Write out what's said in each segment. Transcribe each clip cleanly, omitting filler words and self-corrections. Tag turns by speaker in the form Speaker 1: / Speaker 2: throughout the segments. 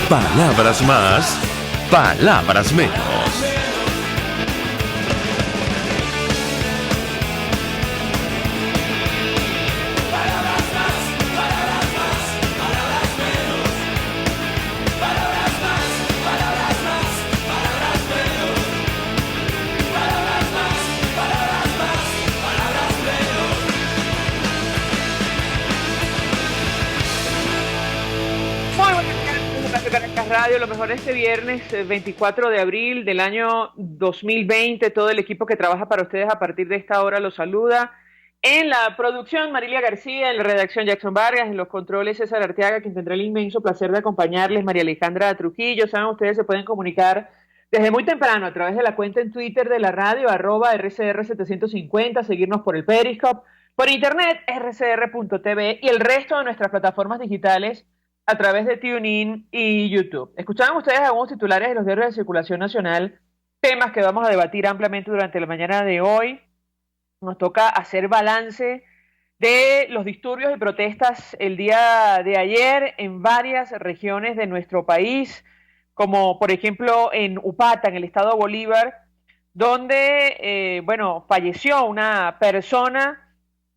Speaker 1: Palabras más, palabras menos.
Speaker 2: Radio, lo mejor este viernes 24 de abril del año 2020. Todo el equipo que trabaja para ustedes a partir de esta hora los saluda. En la producción, Marilia García, en la redacción, Jackson Vargas, en los controles, César Arteaga, quien tendrá el inmenso placer de acompañarles, María Alejandra Trujillo. Saben, ustedes se pueden comunicar desde muy temprano a través de la cuenta en Twitter de la radio, @RCR750, seguirnos por el Periscope, por internet, rcr.tv y el resto de nuestras plataformas digitales a través de TuneIn y YouTube. Escuchaban ustedes algunos titulares de los diarios de circulación nacional, temas que vamos a debatir ampliamente durante la mañana de hoy. Nos toca hacer balance de los disturbios y protestas el día de ayer en varias regiones de nuestro país, como por ejemplo en Upata, en el estado Bolívar, donde, falleció una persona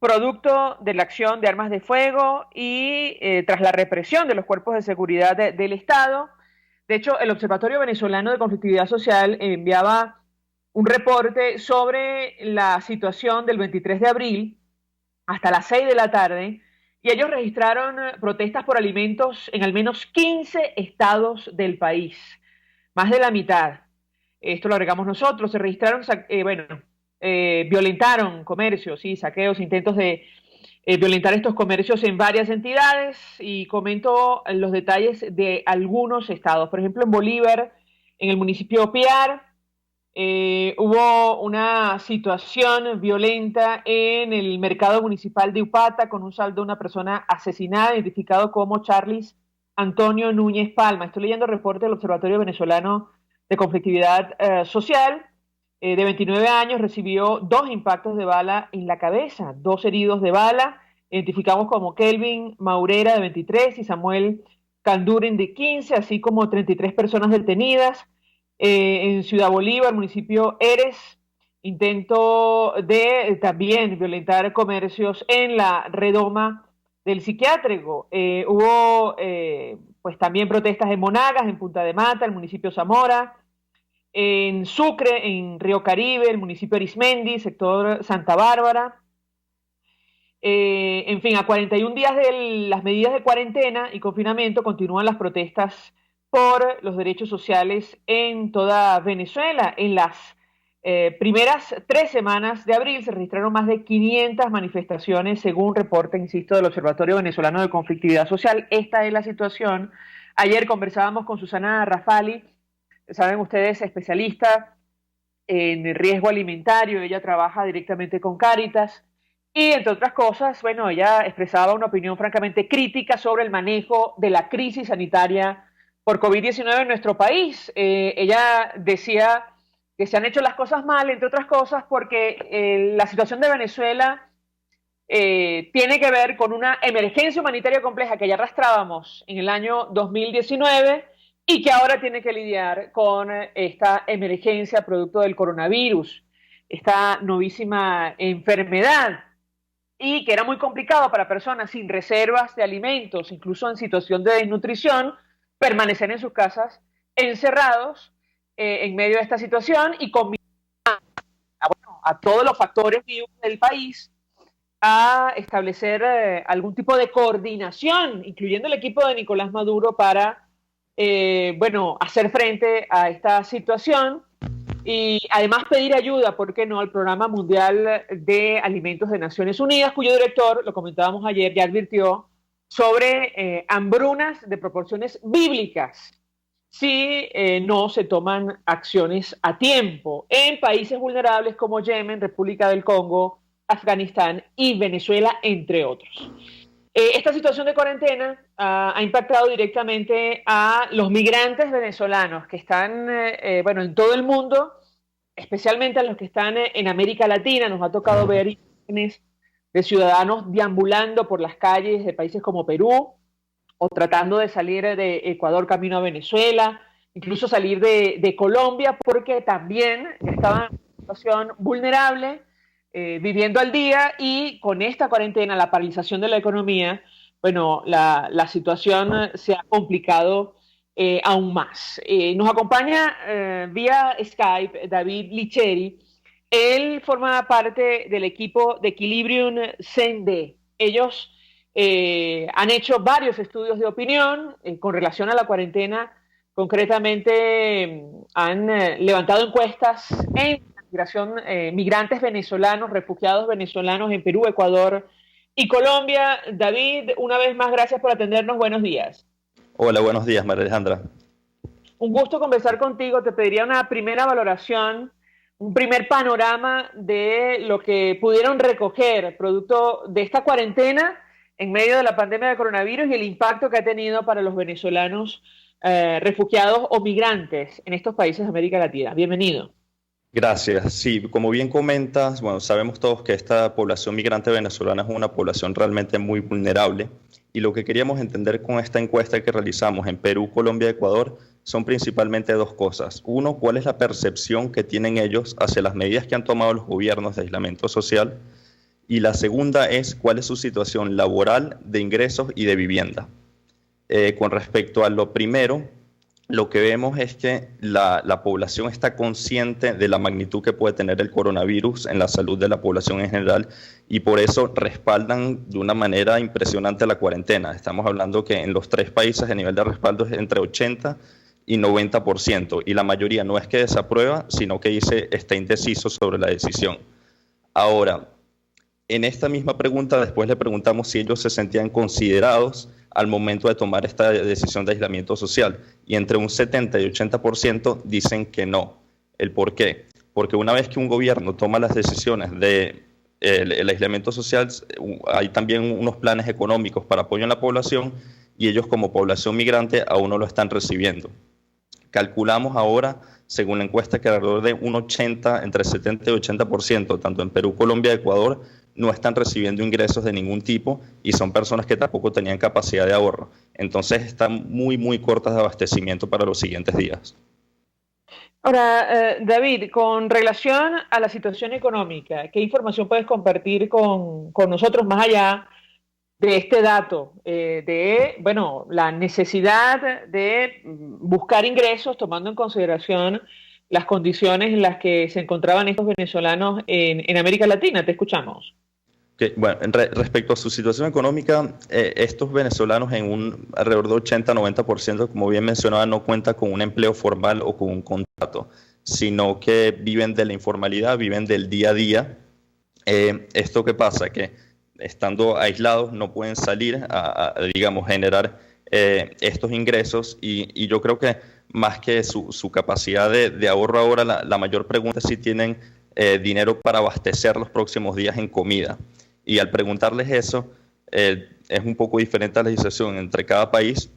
Speaker 2: producto de la acción de armas de fuego y tras la represión de los cuerpos de seguridad del Estado. De hecho, el Observatorio Venezolano de Conflictividad Social enviaba un reporte sobre la situación del 23 de abril hasta las 6 de la tarde, y ellos registraron protestas por alimentos en al menos 15 estados del país, más de la mitad. Esto lo agregamos nosotros. Se registraron, violentaron comercios, ¿sí? Saqueos, intentos de violentar estos comercios en varias entidades, y comento los detalles de algunos estados. Por ejemplo, en Bolívar, en el municipio Piar, hubo una situación violenta en el mercado municipal de Upata con un saldo de una persona asesinada, identificado como Charlis Antonio Núñez Palma. Estoy leyendo el reporte del Observatorio Venezolano de Conflictividad Social. De 29 años, recibió 2 impactos de bala en la cabeza, 2 heridos de bala. Identificamos como Kelvin Maurera, de 23, y Samuel Canduren, de 15, así como 33 personas detenidas. En Ciudad Bolívar, municipio Eres, intento de también violentar comercios en la redoma del psiquiátrico. Hubo pues también protestas en Monagas, en Punta de Mata, el municipio Zamora, en Sucre, en Río Caribe, el municipio Arismendi, sector Santa Bárbara. En fin, a 41 días de las medidas de cuarentena y confinamiento, continúan las protestas por los derechos sociales en toda Venezuela. En las primeras 3 semanas de abril se registraron más de 500 manifestaciones, según reporte, insisto, del Observatorio Venezolano de Conflictividad Social. Esta es la situación. Ayer conversábamos con Susana Rafali, saben ustedes, especialista en riesgo alimentario. Ella trabaja directamente con Cáritas y, entre otras cosas, bueno, ella expresaba una opinión francamente crítica sobre el manejo de la crisis sanitaria por COVID-19 en nuestro país. Ella decía que se han hecho las cosas mal, entre otras cosas, porque la situación de Venezuela tiene que ver con una emergencia humanitaria compleja que ya arrastrábamos en el año 2019 y que ahora tiene que lidiar con esta emergencia producto del coronavirus, esta novísima enfermedad, y que era muy complicado para personas sin reservas de alimentos, incluso en situación de desnutrición, permanecer en sus casas encerrados en medio de esta situación, y combinar a todos los factores vivos del país a establecer algún tipo de coordinación, incluyendo el equipo de Nicolás Maduro, para hacer frente a esta situación, y además pedir ayuda, ¿por qué no?, al Programa Mundial de Alimentos de Naciones Unidas, cuyo director, lo comentábamos ayer, ya advirtió sobre hambrunas de proporciones bíblicas si no se toman acciones a tiempo en países vulnerables como Yemen, República del Congo, Afganistán y Venezuela, entre otros. Esta situación de cuarentena ha impactado directamente a los migrantes venezolanos que están en todo el mundo, especialmente a los que están en América Latina. Nos ha tocado ver imágenes de ciudadanos deambulando por las calles de países como Perú, o tratando de salir de Ecuador camino a Venezuela, incluso salir de Colombia, porque también estaban en una situación vulnerable, viviendo al día, y con esta cuarentena, la paralización de la economía, bueno, la situación se ha complicado aún más. Nos acompaña vía Skype David Licheri. Él forma parte del equipo de Equilibrium CND. Ellos han hecho varios estudios de opinión con relación a la cuarentena. Concretamente, han levantado encuestas en migración, migrantes venezolanos, refugiados venezolanos en Perú, Ecuador y Colombia. David, una vez más, gracias por atendernos. Buenos días.
Speaker 3: Hola, buenos días, María Alejandra.
Speaker 2: Un gusto conversar contigo. Te pediría una primera valoración, un primer panorama de lo que pudieron recoger producto de esta cuarentena en medio de la pandemia de coronavirus y el impacto que ha tenido para los venezolanos refugiados o migrantes en estos países de América Latina. Bienvenido.
Speaker 3: Gracias. Sí, como bien comentas, bueno, sabemos todos que esta población migrante venezolana es una población realmente muy vulnerable, y lo que queríamos entender con esta encuesta que realizamos en Perú, Colombia y Ecuador son principalmente dos cosas. Uno, cuál es la percepción que tienen ellos hacia las medidas que han tomado los gobiernos de aislamiento social, y la segunda es cuál es su situación laboral, de ingresos y de vivienda. Con respecto a lo primero, lo que vemos es que la población está consciente de la magnitud que puede tener el coronavirus en la salud de la población en general, y por eso respaldan de una manera impresionante la cuarentena. Estamos hablando que en los tres países el nivel de respaldo es entre 80 y 90%, y la mayoría no es que desaprueba, sino que dice está indeciso sobre la decisión. Ahora, en esta misma pregunta después le preguntamos si ellos se sentían considerados al momento de tomar esta decisión de aislamiento social, y entre un 70 y 80% dicen que no. ¿El por qué? Porque una vez que un gobierno toma las decisiones de el aislamiento social, hay también unos planes económicos para apoyo en la población, y ellos como población migrante aún no lo están recibiendo. Calculamos ahora, según la encuesta, que alrededor de un 80, entre 70 y 80%, tanto en Perú, Colombia y Ecuador, no están recibiendo ingresos de ningún tipo, y son personas que tampoco tenían capacidad de ahorro. Entonces están muy cortas de abastecimiento para los siguientes días.
Speaker 2: Ahora, David, con relación a la situación económica, ¿qué información puedes compartir con nosotros más allá de este dato, bueno, la necesidad de buscar ingresos tomando en consideración las condiciones en las que se encontraban estos venezolanos en América Latina? Te escuchamos.
Speaker 3: Okay, bueno, respecto a su situación económica, estos venezolanos en un alrededor de 80-90%, como bien mencionaba, no cuentan con un empleo formal o con un contrato, sino que viven de la informalidad, viven del día a día. ¿Esto qué pasa? Que estando aislados no pueden salir digamos, generar estos ingresos, y yo creo que más que su capacidad de ahorro ahora, la mayor pregunta es si tienen dinero para abastecer los próximos días en comida. Y al preguntarles eso, es un poco diferente la legislación entre cada país,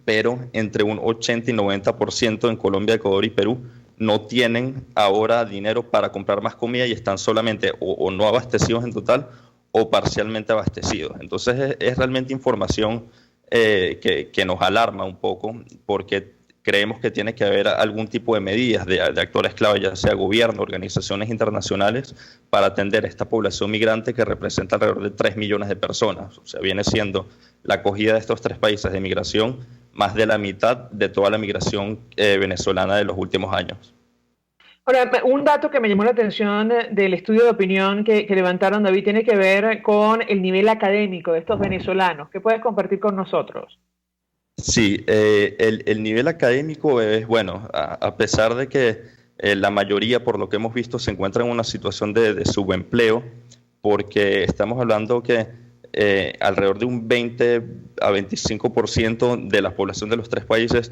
Speaker 3: pero entre un 80 y 90% en Colombia, Ecuador y Perú no tienen ahora dinero para comprar más comida, y están solamente o no abastecidos en total o parcialmente abastecidos. Entonces es realmente información que nos alarma un poco, porque creemos que tiene que haber algún tipo de medidas de actores clave, ya sea gobierno, organizaciones internacionales, para atender a esta población migrante que representa alrededor de 3 millones de personas. O sea, viene siendo la acogida de estos tres países de migración más de la mitad de toda la migración venezolana de los últimos años.
Speaker 2: Ahora, un dato que me llamó la atención del estudio de opinión que levantaron, David, tiene que ver con el nivel académico de estos venezolanos. ¿Qué puedes compartir con nosotros?
Speaker 3: Sí, el nivel académico es bueno, a pesar de que la mayoría, por lo que hemos visto, se encuentra en una situación de subempleo, porque estamos hablando que alrededor de un 20 a 25% de la población de los tres países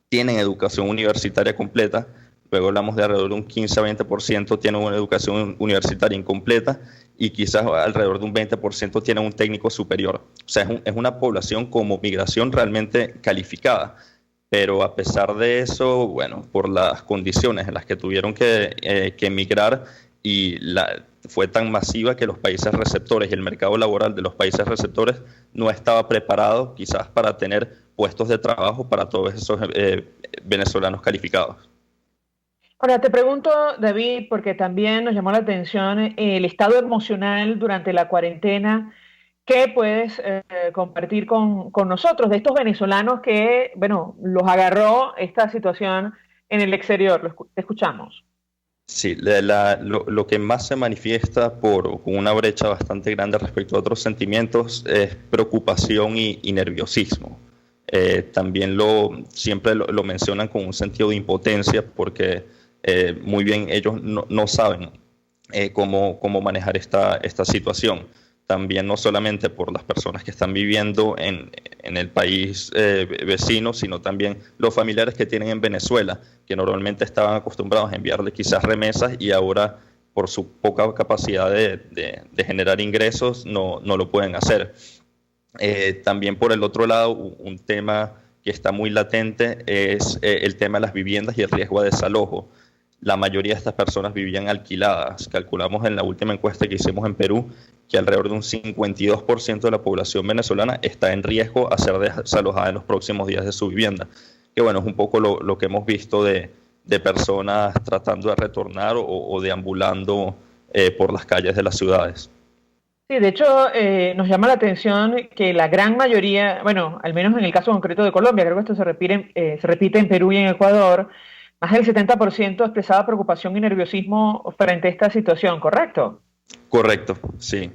Speaker 3: tienen educación universitaria completa. Luego hablamos de alrededor de un 15 a 20% tienen una educación universitaria incompleta, y quizás alrededor de un 20% tienen un técnico superior. O sea, es una población como migración realmente calificada. Pero a pesar de eso, bueno, por las condiciones en las que tuvieron que emigrar, y fue tan masiva que los países receptores y el mercado laboral de los países receptores no estaba preparado quizás para tener puestos de trabajo para todos esos venezolanos calificados.
Speaker 2: Ahora, te pregunto, David, porque también nos llamó la atención el estado emocional durante la cuarentena. ¿Qué puedes compartir con nosotros de estos venezolanos que, bueno, los agarró esta situación en el exterior? Te escuchamos.
Speaker 3: Sí, lo que más se manifiesta con una brecha bastante grande respecto a otros sentimientos es preocupación y nerviosismo. También siempre lo mencionan con un sentido de impotencia porque muy bien ellos no saben cómo manejar esta situación. También no solamente por las personas que están viviendo en el país vecino, sino también los familiares que tienen en Venezuela, que normalmente estaban acostumbrados a enviarle quizás remesas y ahora por su poca capacidad de generar ingresos no lo pueden hacer. También por el otro lado, un tema que está muy latente es el tema de las viviendas y el riesgo de desalojo. La mayoría de estas personas vivían alquiladas. Calculamos en la última encuesta que hicimos en Perú que alrededor de un 52% de la población venezolana está en riesgo a ser desalojada en los próximos días de su vivienda. Que bueno, es un poco lo que hemos visto de personas tratando de retornar o deambulando por las calles de las ciudades.
Speaker 2: Sí, de hecho, nos llama la atención que la gran mayoría, bueno, al menos en el caso concreto de Colombia, creo que esto se repite en Perú y en Ecuador, más del 70% expresaba preocupación y nerviosismo frente a esta situación, ¿correcto?
Speaker 3: Correcto, sí.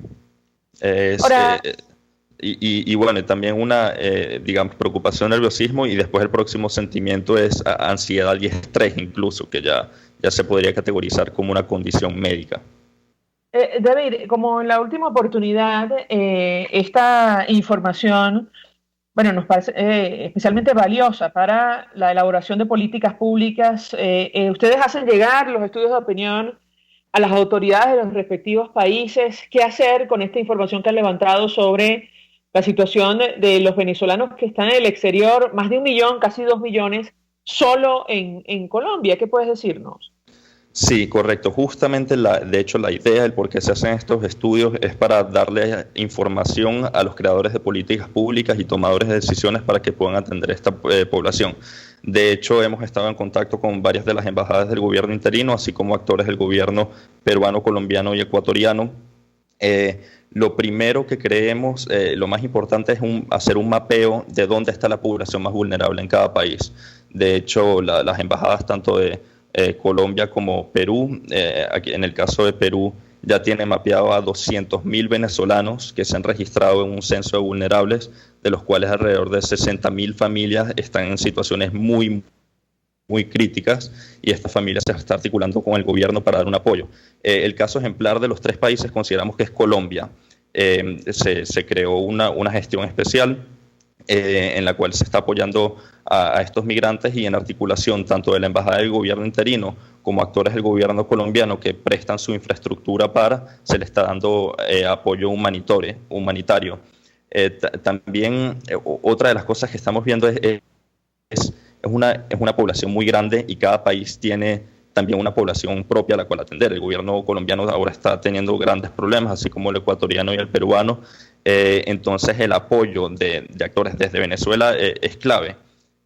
Speaker 2: Ahora,
Speaker 3: Y bueno, también una, digamos, preocupación, nerviosismo y después el próximo sentimiento es ansiedad y estrés incluso, que ya se podría categorizar como una condición médica.
Speaker 2: David, como en la última oportunidad, esta información, bueno, nos parece especialmente valiosa para la elaboración de políticas públicas. Ustedes hacen llegar los estudios de opinión a las autoridades de los respectivos países. ¿Qué hacer con esta información que han levantado sobre la situación de los venezolanos que están en el exterior? Más de 1 millón, casi 2 millones, solo en Colombia. ¿Qué puedes decirnos?
Speaker 3: Sí, correcto. Justamente, de hecho, la idea, el por qué se hacen estos estudios es para darle información a los creadores de políticas públicas y tomadores de decisiones para que puedan atender esta población. De hecho, hemos estado en contacto con varias de las embajadas del gobierno interino, así como actores del gobierno peruano, colombiano y ecuatoriano. Lo primero que creemos, lo más importante es hacer un mapeo de dónde está la población más vulnerable en cada país. De hecho, las embajadas tanto de Colombia como Perú, aquí en el caso de Perú ya tiene mapeado a 200.000 venezolanos que se han registrado en un censo de vulnerables, de los cuales alrededor de 60.000 familias están en situaciones muy críticas y esta familia se está articulando con el gobierno para dar un apoyo. El caso ejemplar de los 3 países consideramos que es Colombia. Se creó una gestión especial en la cual se está apoyando a estos migrantes y en articulación tanto de la Embajada del Gobierno interino como actores del gobierno colombiano que prestan su infraestructura se le está dando apoyo humanitario. También otra de las cosas que estamos viendo es una población muy grande y cada país tiene también una población propia a la cual atender. El gobierno colombiano ahora está teniendo grandes problemas, así como el ecuatoriano y el peruano. Entonces el apoyo de actores desde Venezuela es clave.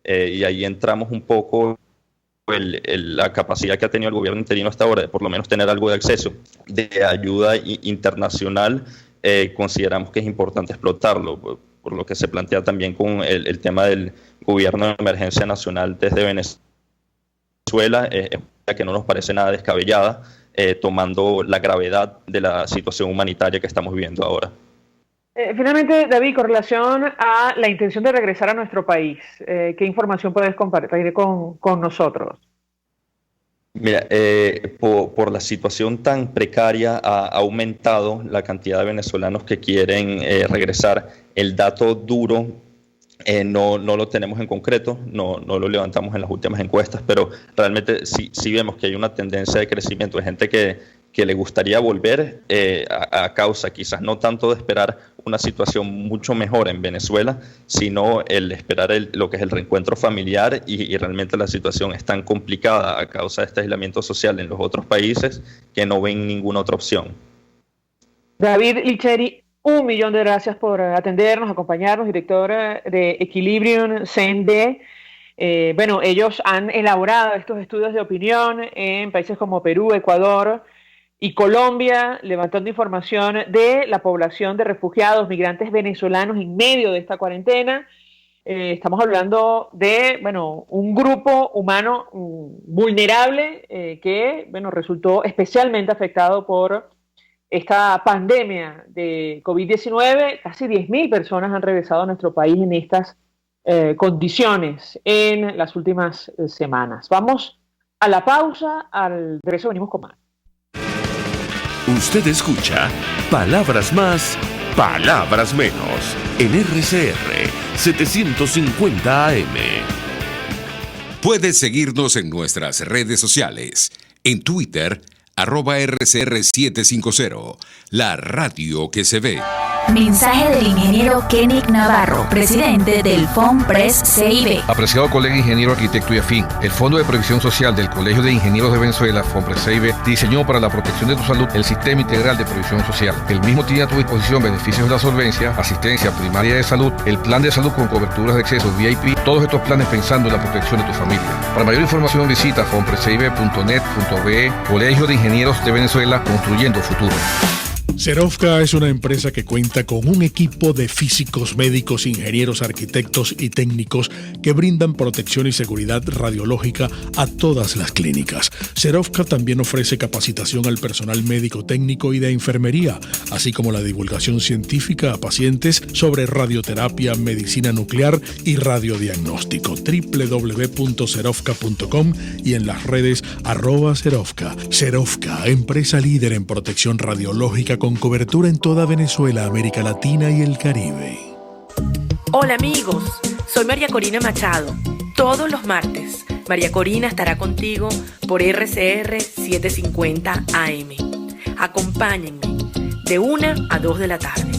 Speaker 3: Y ahí entramos un poco la capacidad que ha tenido el gobierno interino hasta ahora de por lo menos tener algo de acceso de ayuda internacional. Consideramos que es importante explotarlo, por lo que se plantea también con el tema del gobierno de emergencia nacional desde Venezuela, que no nos parece nada descabellada, tomando la gravedad de la situación humanitaria que estamos viviendo ahora.
Speaker 2: Finalmente, David, con relación a la intención de regresar a nuestro país, ¿qué información puedes compartir con nosotros?
Speaker 3: Mira, por la situación tan precaria ha aumentado la cantidad de venezolanos que quieren regresar. El dato duro no lo tenemos en concreto, no lo levantamos en las últimas encuestas, pero realmente sí vemos que hay una tendencia de crecimiento de gente que que le gustaría volver a causa, quizás no tanto de esperar una situación mucho mejor en Venezuela, sino el esperar lo que es el reencuentro familiar y realmente la situación es tan complicada a causa de este aislamiento social en los otros países que no ven ninguna otra opción.
Speaker 2: David Licheri, 1.000.000 de gracias por atendernos, acompañarnos, director de Equilibrium CND. Bueno, ellos han elaborado estos estudios de opinión en países como Perú, Ecuador y Colombia, levantando información de la población de refugiados, migrantes venezolanos en medio de esta cuarentena. Estamos hablando de, bueno, un grupo humano vulnerable que, bueno, resultó especialmente afectado por esta pandemia de COVID-19. Casi 10.000 personas han regresado a nuestro país en estas condiciones en las últimas semanas. Vamos a la pausa, al regreso venimos con más.
Speaker 1: Usted escucha Palabras Más, Palabras Menos en RCR 750 AM.
Speaker 4: Puedes seguirnos en nuestras redes sociales. En Twitter, @RCR750, la radio que se ve.
Speaker 5: Mensaje del ingeniero Kenick Navarro, presidente del FONPRES CIB.
Speaker 6: Apreciado colega ingeniero, arquitecto y afín, el Fondo de Previsión Social del Colegio de Ingenieros de Venezuela, FONPRES CIB, diseñó para la protección de tu salud el Sistema Integral de Previsión Social. El mismo tiene a tu disposición beneficios de la solvencia, asistencia primaria de salud, el plan de salud con coberturas de acceso VIP, todos estos planes pensando en la protección de tu familia. Para mayor información visita fonprescib.net.be, Colegio de Ingenieros de Venezuela, construyendo futuro.
Speaker 7: Serovka es una empresa que cuenta con un equipo de físicos, médicos, ingenieros, arquitectos y técnicos que brindan protección y seguridad radiológica a todas las clínicas. Serovka también ofrece capacitación al personal médico, técnico y de enfermería, así como la divulgación científica a pacientes sobre radioterapia, medicina nuclear y radiodiagnóstico. www.serovka.com y en las redes @Serovka. Serovka, empresa líder en protección radiológica con cobertura en toda Venezuela, América Latina y el Caribe.
Speaker 8: Hola amigos, soy María Corina Machado. Todos los martes, María Corina estará contigo por RCR 750 AM. Acompáñenme de 1 a 2 de la tarde.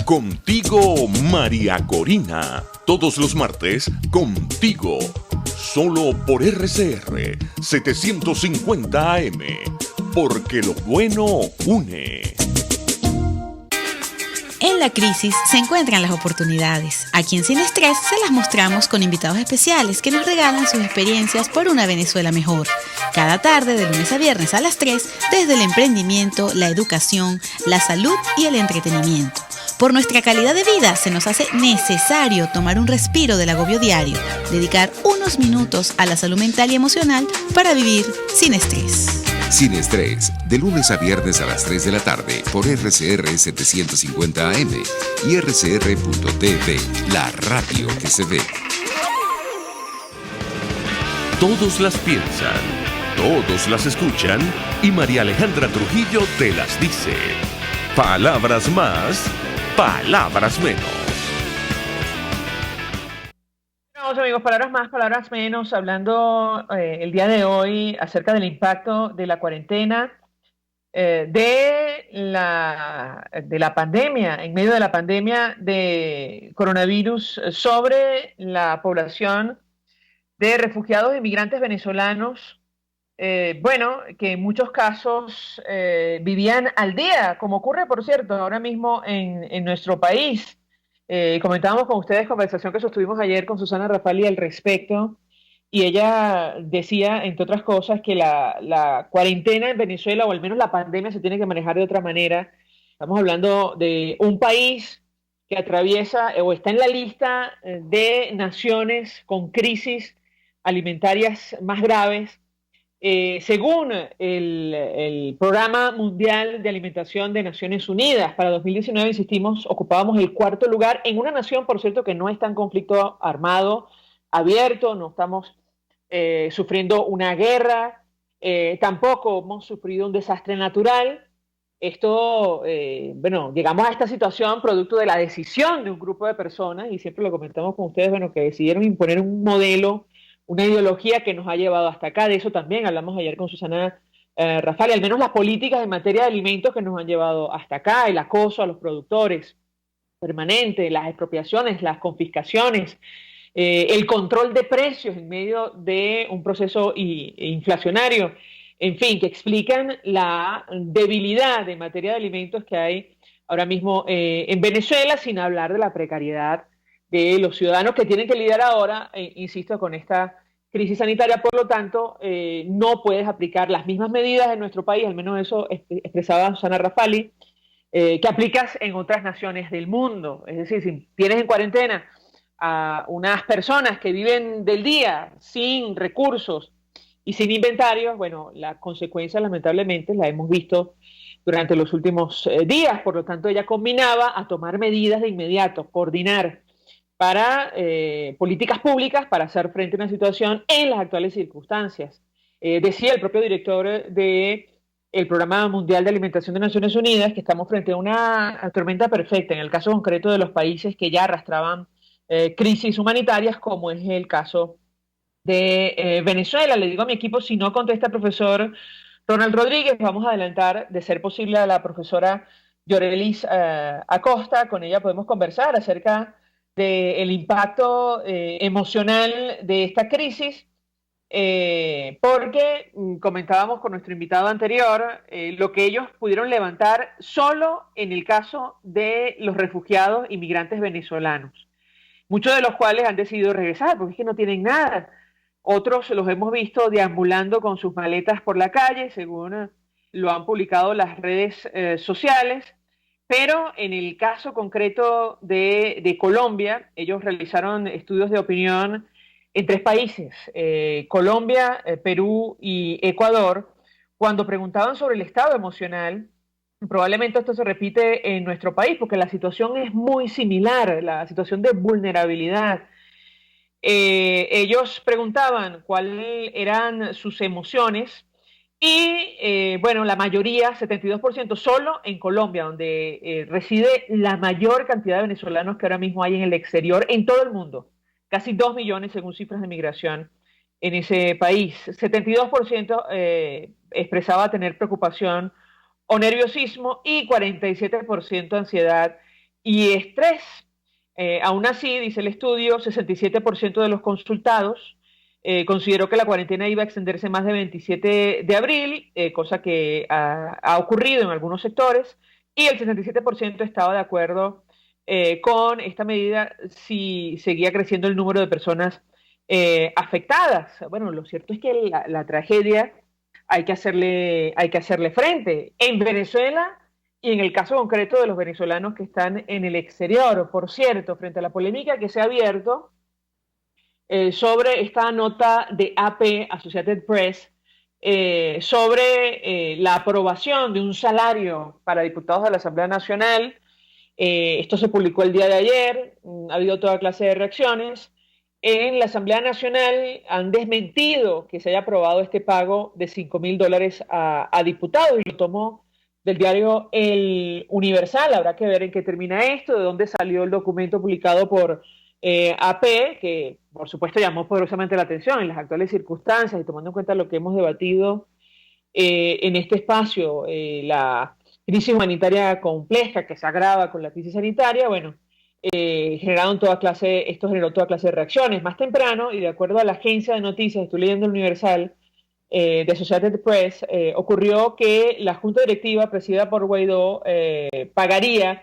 Speaker 1: Contigo, María Corina. Todos los martes, contigo. Solo por RCR 750 AM. Porque lo bueno une.
Speaker 9: En la crisis se encuentran las oportunidades. Aquí en Sin Estrés se las mostramos con invitados especiales que nos regalan sus experiencias por una Venezuela mejor. Cada tarde, de lunes a viernes a las 3, desde el emprendimiento, la educación, la salud y el entretenimiento. Por nuestra calidad de vida se nos hace necesario tomar un respiro del agobio diario, dedicar unos minutos a la salud mental y emocional para vivir sin estrés.
Speaker 4: Sin Estrés, de lunes a viernes a las 3 de la tarde por RCR 750 AM y rcr.tv, la radio que se ve.
Speaker 1: Todos las piensan, todos las escuchan y María Alejandra Trujillo te las dice. Palabras más, palabras menos.
Speaker 2: Amigos, palabras más, palabras menos, hablando el día de hoy acerca del impacto de la cuarentena, de la pandemia, en medio de la pandemia de coronavirus, sobre la población de refugiados e inmigrantes venezolanos, bueno, que en muchos casos vivían al día, como ocurre, por cierto, ahora mismo en nuestro país. Comentábamos con ustedes conversación que sostuvimos ayer con Susana Rafali al respecto, y ella decía, entre otras cosas, que la cuarentena en Venezuela, o al menos la pandemia, se tiene que manejar de otra manera. Estamos hablando de un país que atraviesa o está en la lista de naciones con crisis alimentarias más graves. Según el Programa Mundial de Alimentación de Naciones Unidas, para 2019, insistimos, ocupábamos el 4º lugar en una nación, por cierto, que no está en conflicto armado abierto, no estamos sufriendo una guerra, tampoco hemos sufrido un desastre natural. Esto, bueno, llegamos a esta situación producto de la decisión de un grupo de personas, y siempre lo comentamos con ustedes, bueno, que decidieron imponer un modelo, una ideología que nos ha llevado hasta acá. De eso también hablamos ayer con Susana Rafael, al menos las políticas en materia de alimentos que nos han llevado hasta acá, el acoso a los productores permanente, las expropiaciones, las confiscaciones, el control de precios en medio de un proceso inflacionario, en fin, que explican la debilidad en materia de alimentos que hay ahora mismo en Venezuela, sin hablar de la precariedad de los ciudadanos que tienen que lidiar ahora, insisto, con esta crisis sanitaria. Por lo tanto, no puedes aplicar las mismas medidas en nuestro país, al menos eso expresaba Susana Rafali, que aplicas en otras naciones del mundo. Es decir, si tienes en cuarentena a unas personas que viven del día sin recursos y sin inventarios, bueno, las consecuencias lamentablemente las hemos visto durante los últimos días. Por lo tanto, ella combinaba a tomar medidas de inmediato, coordinar para políticas públicas para hacer frente a una situación en las actuales circunstancias. Decía el propio director del Programa Mundial de Alimentación de Naciones Unidas que estamos frente a una tormenta perfecta, en el caso concreto de los países que ya arrastraban crisis humanitarias, como es el caso de Venezuela. Le digo a mi equipo, si no contesta el profesor Ronald Rodríguez, vamos a adelantar, de ser posible, a la profesora Yorelis Acosta. Con ella podemos conversar acerca del impacto emocional de esta crisis, porque comentábamos con nuestro invitado anterior lo que ellos pudieron levantar solo en el caso de los refugiados inmigrantes venezolanos, muchos de los cuales han decidido regresar porque es que no tienen nada. Otros los hemos visto deambulando con sus maletas por la calle, según lo han publicado las redes sociales. Pero en el caso concreto de Colombia, ellos realizaron estudios de opinión en 3 países, Colombia, Perú y Ecuador, cuando preguntaban sobre el estado emocional. Probablemente esto se repite en nuestro país, porque la situación es muy similar, la situación de vulnerabilidad. Ellos preguntaban cuáles eran sus emociones. Y bueno, la mayoría, 72%, solo en Colombia, donde reside la mayor cantidad de venezolanos que ahora mismo hay en el exterior, en todo el mundo. Casi 2 millones según cifras de migración en ese país. 72% expresaba tener preocupación o nerviosismo y 47% ansiedad y estrés. Aún así, dice el estudio, 67% de los consultados consideró que la cuarentena iba a extenderse más de 27 de abril, cosa que ha ocurrido en algunos sectores, y el 67% estaba de acuerdo con esta medida si seguía creciendo el número de personas afectadas. Bueno, lo cierto es que la tragedia hay que hacerle frente en Venezuela y en el caso concreto de los venezolanos que están en el exterior. Por cierto, frente a la polémica que se ha abierto sobre esta nota de AP, Associated Press, sobre la aprobación de un salario para diputados de la Asamblea Nacional. Esto se publicó el día de ayer, ha habido toda clase de reacciones. En la Asamblea Nacional han desmentido que se haya aprobado este pago de $5,000 a diputados, y lo tomó del diario El Universal. Habrá que ver en qué termina esto, de dónde salió el documento publicado por AP, que por supuesto llamó poderosamente la atención en las actuales circunstancias y tomando en cuenta lo que hemos debatido en este espacio, la crisis humanitaria compleja que se agrava con la crisis sanitaria. Bueno, esto generó toda clase de reacciones. Más temprano, y de acuerdo a la agencia de noticias, estoy leyendo El Universal, de Associated Press, ocurrió que la junta directiva presidida por Guaidó pagaría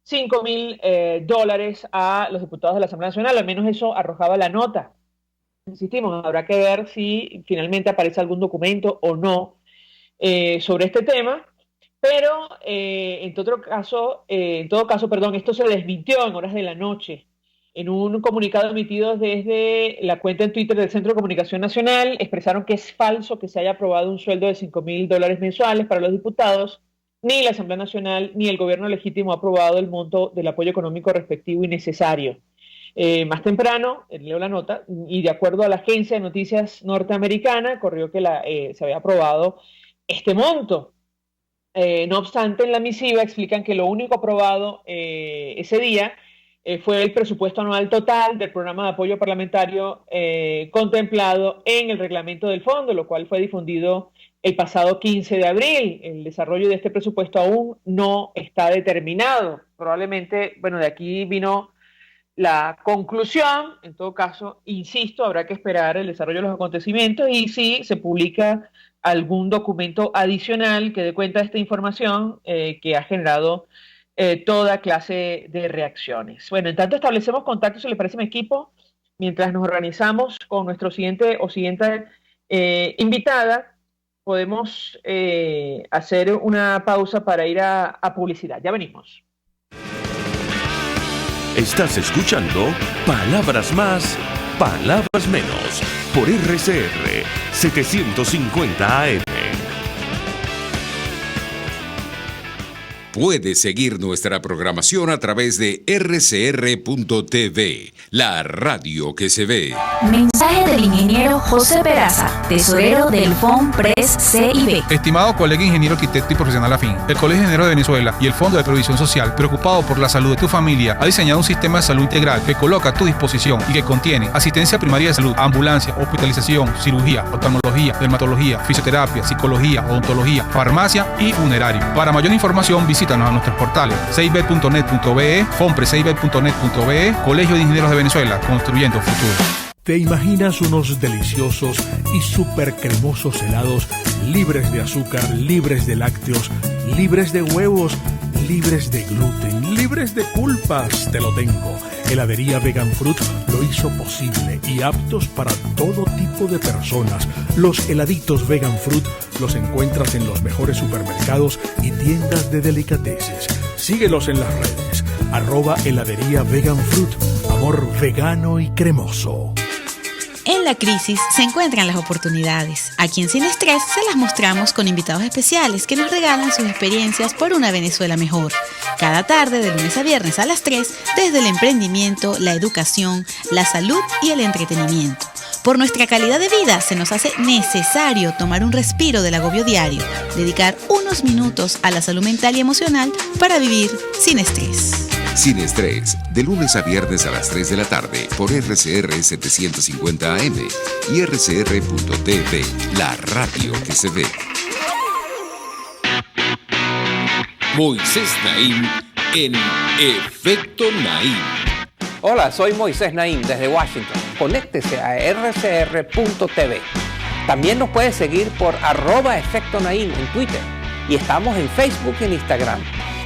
Speaker 2: $5,000 a los diputados de la Asamblea Nacional. Al menos eso arrojaba la nota. Insistimos, habrá que ver si finalmente aparece algún documento o no sobre este tema. Pero en todo caso, esto se desmintió en horas de la noche. En un comunicado emitido desde la cuenta en Twitter del Centro de Comunicación Nacional, expresaron que es falso que se haya aprobado un sueldo de $5,000 mensuales para los diputados. Ni la Asamblea Nacional ni el gobierno legítimo ha aprobado el monto del apoyo económico respectivo y necesario. Más temprano, leo la nota, y de acuerdo a la agencia de noticias norteamericana, corrió que se había aprobado este monto. No obstante, en la misiva explican que lo único aprobado ese día fue el presupuesto anual total del programa de apoyo parlamentario contemplado en el reglamento del fondo, lo cual fue difundido el pasado 15 de abril. El desarrollo de este presupuesto aún no está determinado. Probablemente, bueno, de aquí vino la conclusión. En todo caso, insisto, habrá que esperar el desarrollo de los acontecimientos y si se publica algún documento adicional que dé cuenta de esta información que ha generado toda clase de reacciones. Bueno, en tanto establecemos contacto, si le parece, mi equipo, mientras nos organizamos con nuestro siguiente invitada, podemos hacer una pausa para ir a publicidad. Ya venimos.
Speaker 1: Estás escuchando Palabras Más, Palabras Menos, por RCR 750 AM.
Speaker 4: Puedes seguir nuestra programación a través de rcr.tv, la radio que se ve.
Speaker 5: Mensaje del ingeniero José Peraza, tesorero del FOMPRES CIB.
Speaker 10: Estimado colega ingeniero, arquitecto y profesional afín, el Colegio de Ingenieros de Venezuela y el Fondo de Previsión Social, preocupado por la salud de tu familia, ha diseñado un sistema de salud integral que coloca a tu disposición y que contiene asistencia primaria de salud, ambulancia, hospitalización, cirugía, oftalmología, dermatología, fisioterapia, psicología, odontología, farmacia y funerario. Para mayor información, visítanos a nuestros portales cib.net.be, fomprescib.net.be, Colegio de Ingenieros de Venezuela, construyendo futuro.
Speaker 7: ¿Te imaginas unos deliciosos y súper cremosos helados libres de azúcar, libres de lácteos, libres de huevos, libres de gluten, libres de culpas? Te lo tengo. Heladería Vegan Fruit lo hizo posible y aptos para todo tipo de personas. Los heladitos Vegan Fruit los encuentras en los mejores supermercados y tiendas de delicateces. Síguelos en las redes. @heladería Vegan Fruit. Amor vegano y cremoso.
Speaker 9: En la crisis se encuentran las oportunidades. Aquí en Sin Estrés se las mostramos con invitados especiales que nos regalan sus experiencias por una Venezuela mejor. Cada tarde, de lunes a viernes a las 3, desde el emprendimiento, la educación, la salud y el entretenimiento. Por nuestra calidad de vida se nos hace necesario tomar un respiro del agobio diario, dedicar unos minutos a la salud mental y emocional para vivir sin estrés.
Speaker 4: Sin Estrés, de lunes a viernes a las 3 de la tarde por RCR 750 AM y rcr.tv, la radio que se ve. Moisés Naim en Efecto Naim.
Speaker 11: Hola, soy Moisés Naim desde Washington. Conéctese a rcr.tv. También nos puede seguir por @Efecto Naim en Twitter y estamos en Facebook y en Instagram.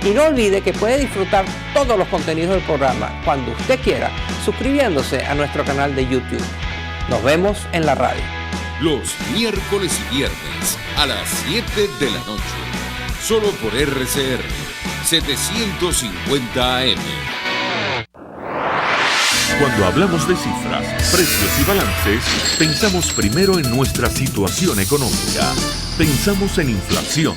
Speaker 11: Y no olvide que puede disfrutar todos los contenidos del programa cuando usted quiera, suscribiéndose a nuestro canal de YouTube. Nos vemos en la radio.
Speaker 4: Los miércoles y viernes a las 7 de la noche. Solo por RCR 750 AM.
Speaker 1: Cuando hablamos de cifras, precios y balances, pensamos primero en nuestra situación económica. Pensamos en inflación,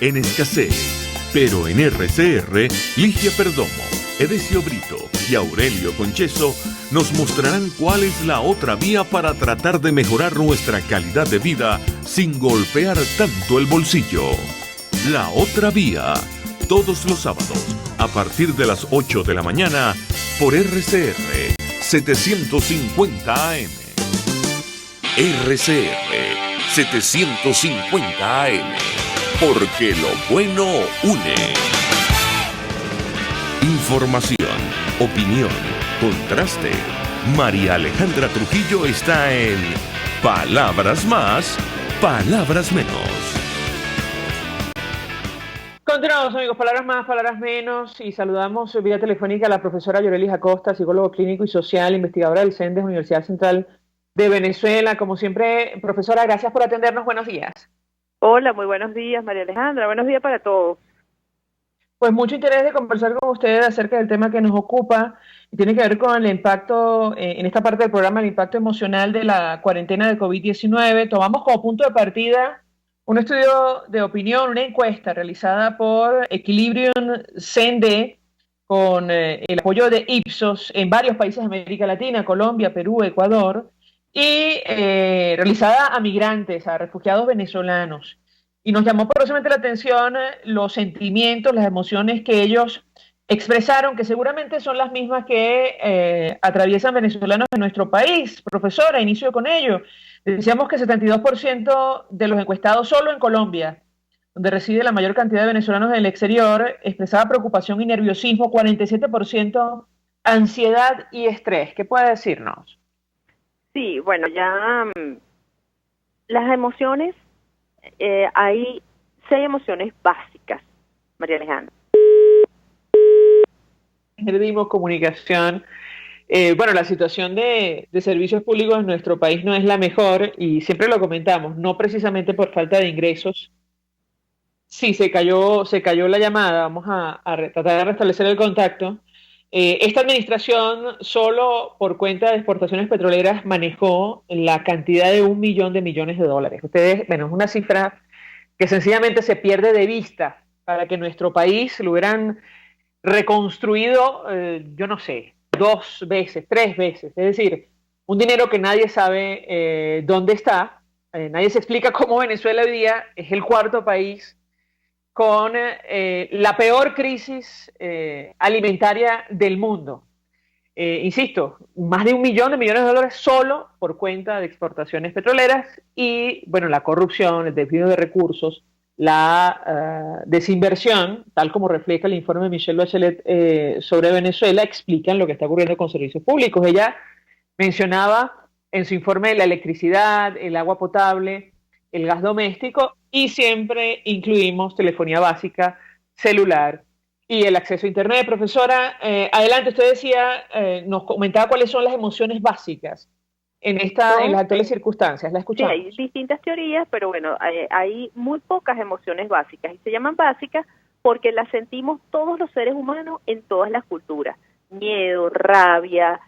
Speaker 1: en escasez. Pero en RCR, Ligia Perdomo, Edesio Brito y Aurelio Concheso nos mostrarán cuál es la otra vía para tratar de mejorar nuestra calidad de vida sin golpear tanto el bolsillo. La otra vía, todos los sábados, a partir de las 8 de la mañana, por RCR 750 AM. RCR 750 AM. Porque lo bueno une. Información, opinión, contraste. María Alejandra Trujillo está en Palabras Más, Palabras Menos.
Speaker 2: Continuamos, amigos. Palabras más, palabras menos. Y saludamos vía telefónica a la profesora Yorelis Acosta, psicólogo clínico y social, investigadora del CENDES, Universidad Central de Venezuela. Como siempre, profesora, gracias por atendernos. Buenos días.
Speaker 12: Hola, muy buenos días, María Alejandra. Buenos días para todos.
Speaker 2: Pues mucho interés de conversar con ustedes acerca del tema que nos ocupa y tiene que ver con el impacto, en esta parte del programa, el impacto emocional de la cuarentena de COVID-19. Tomamos como punto de partida un estudio de opinión, una encuesta realizada por Equilibrium CND con el apoyo de Ipsos en varios países de América Latina, Colombia, Perú, Ecuador, y realizada a migrantes, a refugiados venezolanos. Y nos llamó poderosamente la atención los sentimientos, las emociones que ellos expresaron que seguramente son las mismas que atraviesan venezolanos en nuestro país. Profesora, inicio con ello. Decíamos que 72% de los encuestados solo en Colombia, donde reside la mayor cantidad de venezolanos del exterior, expresaba preocupación y nerviosismo, 47% ansiedad y estrés. ¿Qué puede decirnos?
Speaker 12: Sí, bueno, ya las emociones, hay 6 emociones básicas, María Alejandra.
Speaker 2: Perdimos comunicación. Bueno, la situación de servicios públicos en nuestro país no es la mejor y siempre lo comentamos, no precisamente por falta de ingresos. Sí, se cayó la llamada, vamos a tratar de restablecer el contacto. Esta administración solo por cuenta de exportaciones petroleras manejó la cantidad de 1 millón de millones de dólares. Ustedes, bueno, es una cifra que sencillamente se pierde de vista para que nuestro país lo hubieran reconstruido, yo no sé, 2 veces, 3 veces. Es decir, un dinero que nadie sabe dónde está, nadie se explica cómo Venezuela hoy día es el 4º país con la peor crisis alimentaria del mundo. Insisto, más de 1 millón de millones de dólares solo por cuenta de exportaciones petroleras y, bueno, la corrupción, el desvío de recursos, la desinversión, tal como refleja el informe de Michelle Bachelet sobre Venezuela, explican lo que está ocurriendo con servicios públicos. Ella mencionaba en su informe la electricidad, el agua potable, el gas doméstico, y siempre incluimos telefonía básica, celular y el acceso a Internet. Profesora, adelante, usted decía, nos comentaba cuáles son las emociones básicas en las actuales circunstancias. La escuchamos.
Speaker 12: Sí, hay distintas teorías, pero bueno, hay muy pocas emociones básicas, y se llaman básicas porque las sentimos todos los seres humanos en todas las culturas. Miedo, rabia,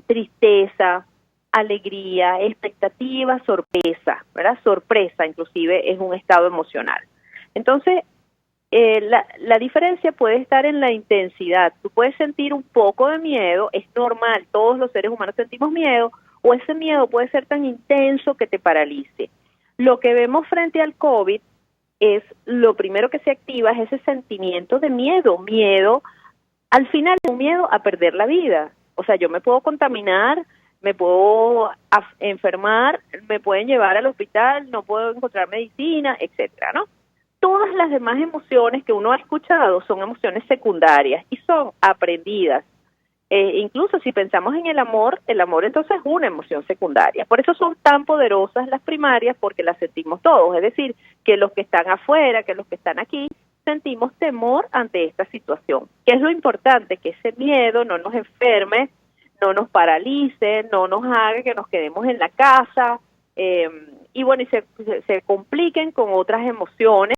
Speaker 12: tristeza, alegría, expectativa, sorpresa, ¿verdad? Sorpresa, inclusive, es un estado emocional. Entonces, la diferencia puede estar en la intensidad. Tú puedes sentir un poco de miedo, es normal, todos los seres humanos sentimos miedo, o ese miedo puede ser tan intenso que te paralice. Lo que vemos frente al COVID es, lo primero que se activa es ese sentimiento de miedo, al final es un miedo a perder la vida. O sea, yo me puedo contaminar, me puedo enfermar, me pueden llevar al hospital, no puedo encontrar medicina, etcétera, ¿no? Todas las demás emociones que uno ha escuchado son emociones secundarias y son aprendidas. Incluso si pensamos en el amor entonces es una emoción secundaria. Por eso son tan poderosas las primarias, porque las sentimos todos. Es decir, que los que están afuera, que los que están aquí, sentimos temor ante esta situación. ¿Qué es lo importante? Que ese miedo no nos enferme, no nos paralice, no nos haga que nos quedemos en la casa, y bueno, y se compliquen con otras emociones.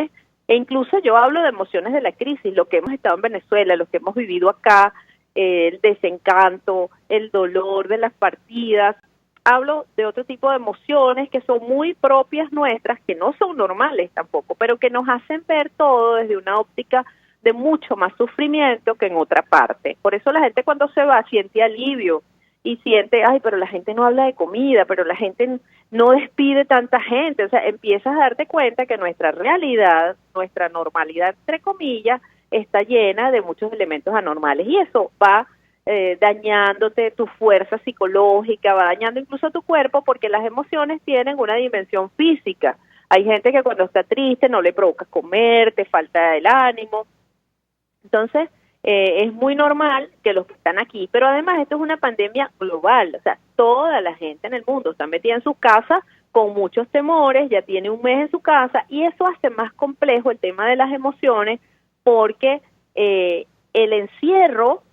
Speaker 12: E incluso yo hablo de emociones de la crisis, lo que hemos estado en Venezuela, lo que hemos vivido acá, el desencanto, el dolor de las partidas. Hablo de otro tipo de emociones que son muy propias nuestras, que no son normales tampoco, pero que nos hacen ver todo desde una óptica de mucho más sufrimiento que en otra parte. Por eso la gente cuando se va siente alivio y siente, ay, pero la gente no habla de comida, pero la gente no despide tanta gente. O sea, empiezas a darte cuenta que nuestra realidad, nuestra normalidad, entre comillas, está llena de muchos elementos anormales, y eso va dañándote tu fuerza psicológica, va dañando incluso tu cuerpo, porque las emociones tienen una dimensión física. Hay gente que cuando está triste no le provoca comer, te falta el ánimo. Entonces, es muy normal que los que están aquí, pero además esto es una pandemia global, o sea, toda la gente en el mundo está metida en sus casas con muchos temores, ya tiene un mes en su casa, y eso hace más complejo el tema de las emociones, porque el encierro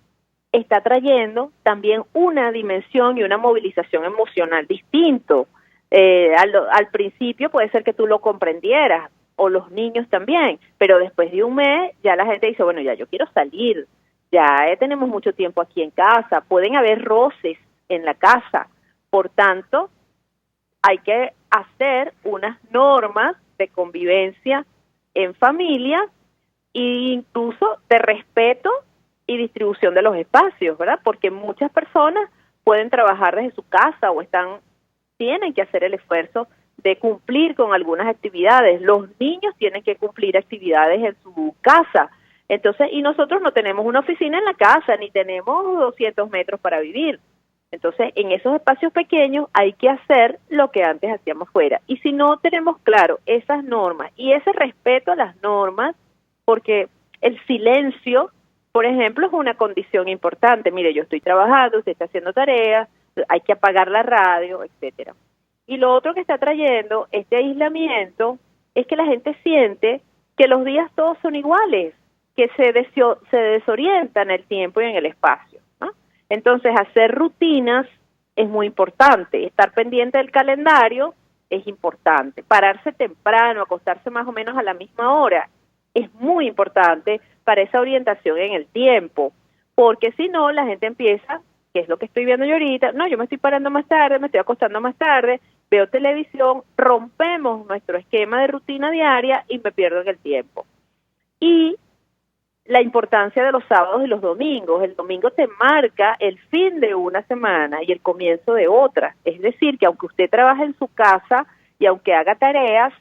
Speaker 12: está trayendo también una dimensión y una movilización emocional distinto. Al principio puede ser que tú lo comprendieras, o los niños también, pero después de un mes ya la gente dice, bueno, ya yo quiero salir, ya tenemos mucho tiempo aquí en casa, pueden haber roces en la casa, por tanto, hay que hacer unas normas de convivencia en familia e incluso de respeto y distribución de los espacios, ¿verdad? Porque muchas personas pueden trabajar desde su casa o tienen que hacer el esfuerzo de cumplir con algunas actividades. Los niños tienen que cumplir actividades en su casa. Entonces, y nosotros no tenemos una oficina en la casa, ni tenemos 200 metros para vivir. Entonces, en esos espacios pequeños hay que hacer lo que antes hacíamos fuera. Y si no tenemos claro esas normas y ese respeto a las normas, porque el silencio, por ejemplo, es una condición importante. Mire, yo estoy trabajando, usted está haciendo tareas, hay que apagar la radio, etcétera. Y lo otro que está trayendo este aislamiento es que la gente siente que los días todos son iguales, que se desorienta en el tiempo y en el espacio, ¿no? Entonces, hacer rutinas es muy importante, estar pendiente del calendario es importante, pararse temprano, acostarse más o menos a la misma hora, es muy importante para esa orientación en el tiempo, porque si no, la gente empieza, que es lo que estoy viendo yo ahorita, no, yo me estoy parando más tarde, me estoy acostando más tarde, veo televisión, rompemos nuestro esquema de rutina diaria y me pierdo en el tiempo. Y la importancia de los sábados y los domingos. El domingo te marca el fin de una semana y el comienzo de otra. Es decir, que aunque usted trabaje en su casa y aunque haga tareas,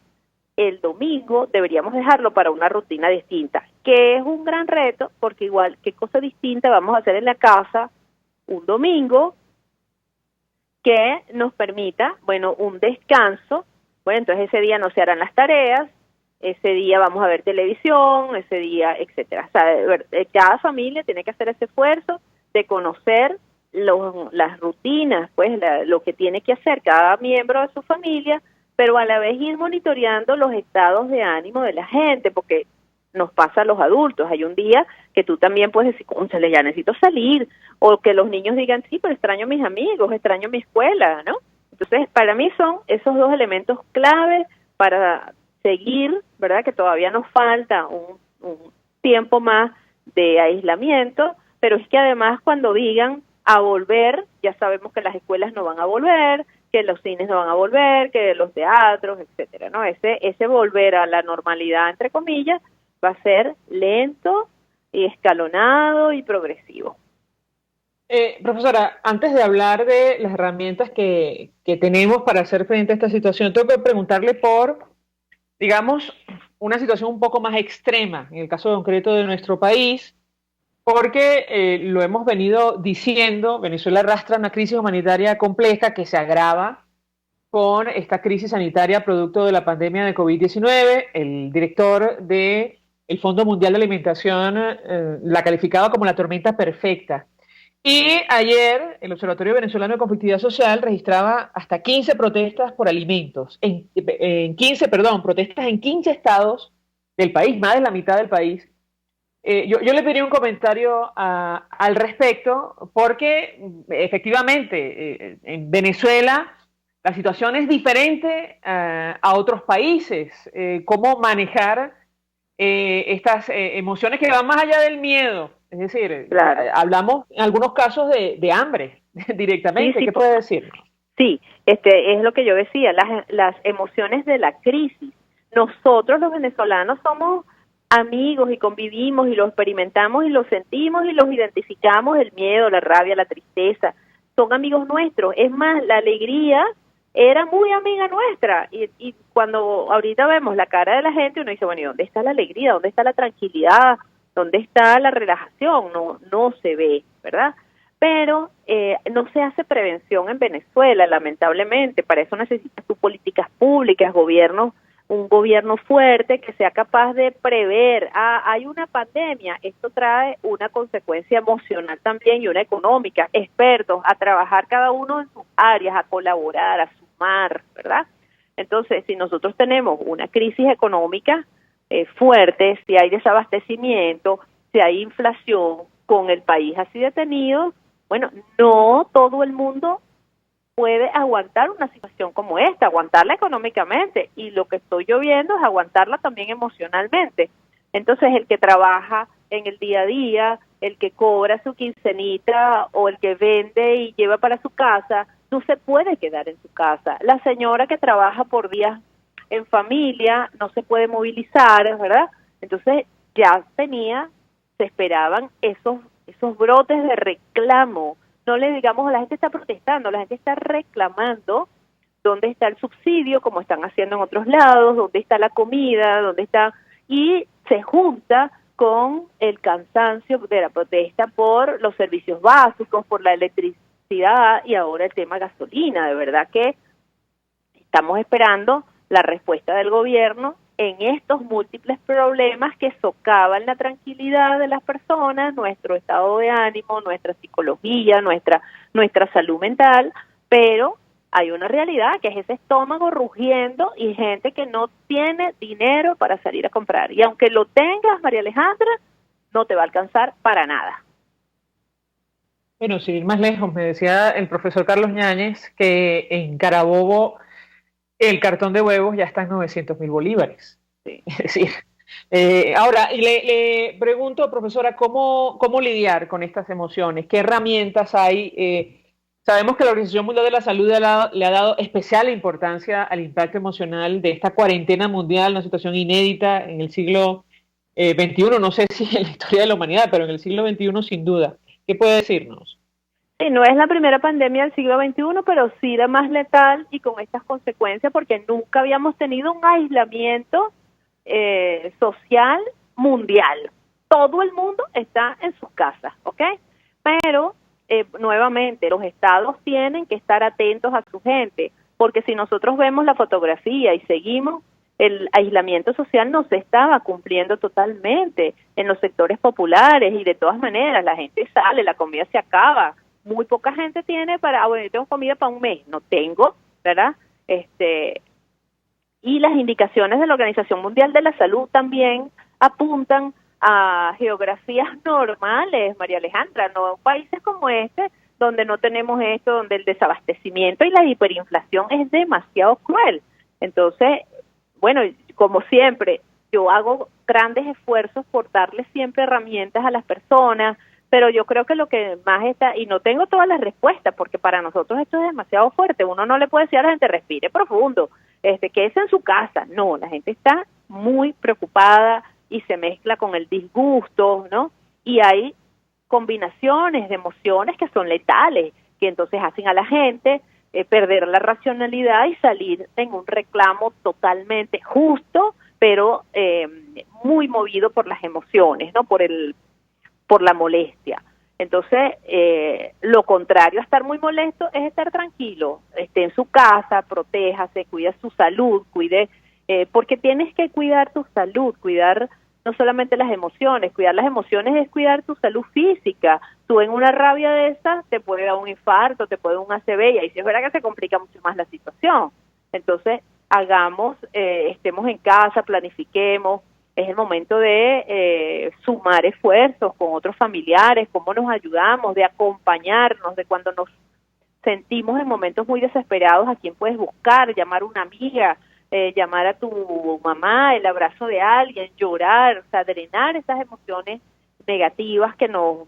Speaker 12: el domingo deberíamos dejarlo para una rutina distinta, que es un gran reto, porque igual, ¿qué cosa distinta vamos a hacer en la casa un domingo que nos permita, bueno, un descanso? Bueno, entonces ese día no se harán las tareas, ese día vamos a ver televisión, ese día, etcétera. O sea, cada familia tiene que hacer ese esfuerzo de conocer las rutinas, pues lo que tiene que hacer cada miembro de su familia, pero a la vez ir monitoreando los estados de ánimo de la gente, porque nos pasa a los adultos. Hay un día que tú también puedes decir, cónchale, ya necesito salir, o que los niños digan, sí, pero extraño a mis amigos, extraño mi escuela, ¿no? Entonces, para mí son esos dos elementos claves para seguir, ¿verdad? Que todavía nos falta un tiempo más de aislamiento, pero es que además cuando digan a volver, ya sabemos que las escuelas no van a volver, que los cines no van a volver, que los teatros, etcétera, ¿no? Ese volver a la normalidad, entre comillas, va a ser lento y escalonado y progresivo.
Speaker 2: Profesora, antes de hablar de las herramientas que tenemos para hacer frente a esta situación, tengo que preguntarle por, digamos, una situación un poco más extrema, en el caso concreto de nuestro país, porque lo hemos venido diciendo, Venezuela arrastra una crisis humanitaria compleja que se agrava con esta crisis sanitaria producto de la pandemia de COVID-19. El director del Fondo Mundial de Alimentación la calificaba como la tormenta perfecta. Y ayer el Observatorio Venezolano de Conflictividad Social registraba hasta 15 protestas por alimentos, protestas en 15 estados del país, más de la mitad del país. Yo le pediría un comentario al respecto, porque efectivamente en Venezuela la situación es diferente a otros países. Cómo manejar estas emociones que van más allá del miedo. Es decir, claro, hablamos en algunos casos de hambre directamente. Sí, ¿qué puede decir?
Speaker 12: Sí, es lo que yo decía, las emociones de la crisis. Nosotros los venezolanos somos amigos y convivimos y lo experimentamos y lo sentimos y los identificamos, el miedo, la rabia, la tristeza, son amigos nuestros. Es más, la alegría era muy amiga nuestra y cuando ahorita vemos la cara de la gente uno dice, bueno, ¿y dónde está la alegría? ¿Dónde está la tranquilidad? ¿Dónde está la relajación? No se ve, ¿verdad? Pero no se hace prevención en Venezuela, lamentablemente. Para eso necesitas tus políticas públicas, un gobierno fuerte que sea capaz de prever. Hay una pandemia, esto trae una consecuencia emocional también y una económica. Expertos a trabajar cada uno en sus áreas, a colaborar, a sumar, ¿verdad? Entonces, si nosotros tenemos una crisis económica fuerte, si hay desabastecimiento, si hay inflación, con el país así detenido, bueno, no todo el mundo puede aguantar una situación como esta, aguantarla económicamente, y lo que estoy yo viendo es aguantarla también emocionalmente. Entonces, el que trabaja en el día a día, el que cobra su quincenita o el que vende y lleva para su casa, no se puede quedar en su casa. La señora que trabaja por días en familia no se puede movilizar, ¿verdad? Entonces, se esperaban esos brotes de reclamo. No le digamos a la gente está protestando, la gente está reclamando dónde está el subsidio, como están haciendo en otros lados, dónde está la comida, dónde está, y se junta con el cansancio de la protesta por los servicios básicos, por la electricidad y ahora el tema gasolina. De verdad que estamos esperando la respuesta del gobierno en estos múltiples problemas que socavan la tranquilidad de las personas, nuestro estado de ánimo, nuestra psicología, nuestra salud mental, pero hay una realidad que es ese estómago rugiendo y gente que no tiene dinero para salir a comprar. Y aunque lo tengas, María Alejandra, no te va a alcanzar para nada.
Speaker 2: Bueno, sin ir más lejos, me decía el profesor Carlos Ñáñez que en Carabobo el cartón de huevos ya está en 900.000 bolívares. Sí. Es decir, ahora, le pregunto, profesora, ¿cómo lidiar con estas emociones? ¿Qué herramientas hay? Sabemos que la Organización Mundial de la Salud le ha dado especial importancia al impacto emocional de esta cuarentena mundial, una situación inédita en el siglo XXI, no sé si en la historia de la humanidad, pero en el siglo XXI sin duda. ¿Qué puede decirnos?
Speaker 12: Sí, no es la primera pandemia del siglo XXI, pero sí la más letal y con estas consecuencias, porque nunca habíamos tenido un aislamiento social mundial. Todo el mundo está en sus casas, ¿ok? Pero nuevamente, los estados tienen que estar atentos a su gente, porque si nosotros vemos la fotografía y seguimos, el aislamiento social no se estaba cumpliendo totalmente en los sectores populares y de todas maneras la gente sale, la comida se acaba, muy poca gente tiene bueno, yo tengo comida para un mes, no tengo, ¿verdad? Y las indicaciones de la Organización Mundial de la Salud también apuntan a geografías normales, María Alejandra, no países como este, donde no tenemos esto, donde el desabastecimiento y la hiperinflación es demasiado cruel. Entonces, bueno, como siempre, yo hago grandes esfuerzos por darle siempre herramientas a las personas, pero yo creo que lo que más está, y no tengo todas las respuestas, porque para nosotros esto es demasiado fuerte, uno no le puede decir a la gente, respire profundo, quédese en su casa. No, la gente está muy preocupada, y se mezcla con el disgusto, ¿no? Y hay combinaciones de emociones que son letales, que entonces hacen a la gente perder la racionalidad y salir en un reclamo totalmente justo, pero muy movido por las emociones, ¿no? Por la molestia. Entonces, lo contrario a estar muy molesto es estar tranquilo, esté en su casa, protéjase, cuide su salud, porque tienes que cuidar tu salud, cuidar no solamente las emociones, cuidar las emociones es cuidar tu salud física. Tú en una rabia de esas te puede dar un infarto, te puede dar un ACV, y ahí sí es verdad que se complica mucho más la situación. Entonces, estemos en casa, planifiquemos, es el momento de sumar esfuerzos con otros familiares, cómo nos ayudamos, de acompañarnos, de cuando nos sentimos en momentos muy desesperados, a quién puedes buscar, llamar a una amiga, llamar a tu mamá, el abrazo de alguien, llorar, o sea, drenar esas emociones negativas que nos